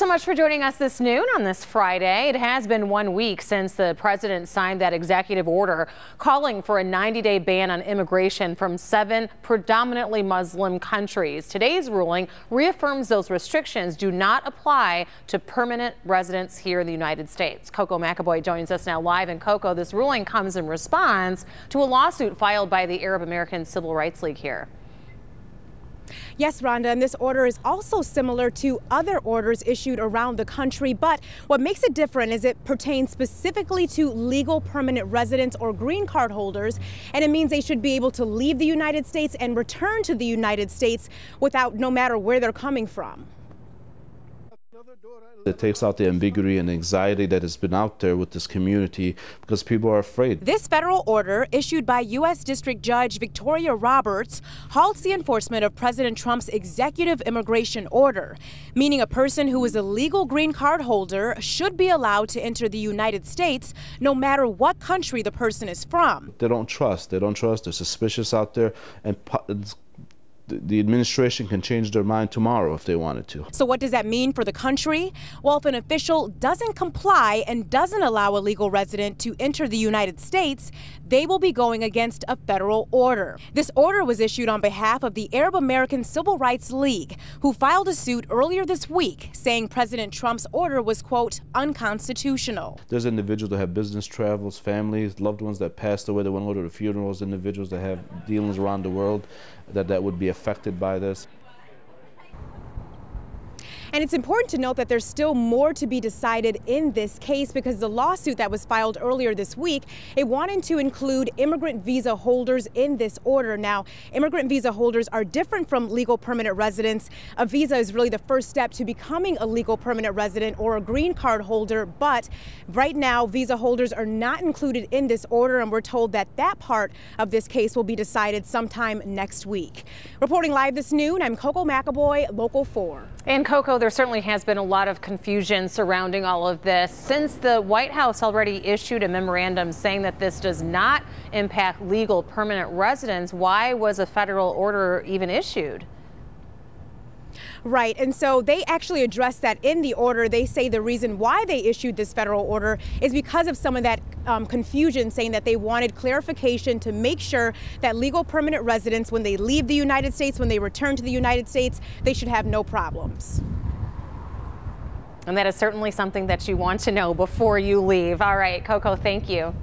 So much for joining us this noon on this Friday. It has been 1 week since the president signed that executive order calling for a 90-day ban on immigration from 7 predominantly Muslim countries. Today's ruling reaffirms those restrictions do not apply to permanent residents here in the United States. Coco McAboy joins us now live. And Coco, this ruling comes in response to a lawsuit filed by the Arab American Civil Rights League here. Yes, Rhonda, and this order is also similar to other orders issued around the country. But what makes it different is it pertains specifically to legal permanent residents or green card holders. And it means they should be able to leave the United States and return to the United States without no matter where they're coming from. It takes out the ambiguity and anxiety that has been out there with this community because people are afraid. This federal order, issued by U.S. District Judge Victoria Roberts, halts the enforcement of President Trump's executive immigration order, meaning a person who is a legal green card holder should be allowed to enter the United States no matter what country the person is from. They don't trust. They're suspicious out there, and the administration can change their mind tomorrow if they wanted to. So what does that mean for the country? Well, if an official doesn't comply and doesn't allow a legal resident to enter the United States, they will be going against a federal order. This order was issued on behalf of the Arab American Civil Rights League, who filed a suit earlier this week saying President Trump's order was, quote, unconstitutional. There's individuals that have business travels, families, loved ones that passed away that want to go to the funerals, individuals that have dealings around the world that would be affected by this. And it's important to note that there's still more to be decided in this case because the lawsuit that was filed earlier this week, it wanted to include immigrant visa holders in this order. Now, immigrant visa holders are different from legal permanent residents. A visa is really the first step to becoming a legal permanent resident or a green card holder. But right now, visa holders are not included in this order, and we're told that that part of this case will be decided sometime next week. Reporting live this noon, I'm Coco McAboy, Local 4. And Coco, there certainly has been a lot of confusion surrounding all of this since the White House already issued a memorandum saying that this does not impact legal permanent residents. Why was a federal order even issued? Right, and so they actually addressed that in the order. They say the reason why they issued this federal order is because of some of that confusion, saying that they wanted clarification to make sure that legal permanent residents, when they leave the United States, when they return to the United States, they should have no problems. And that is certainly something that you want to know before you leave. All right, Coco, thank you.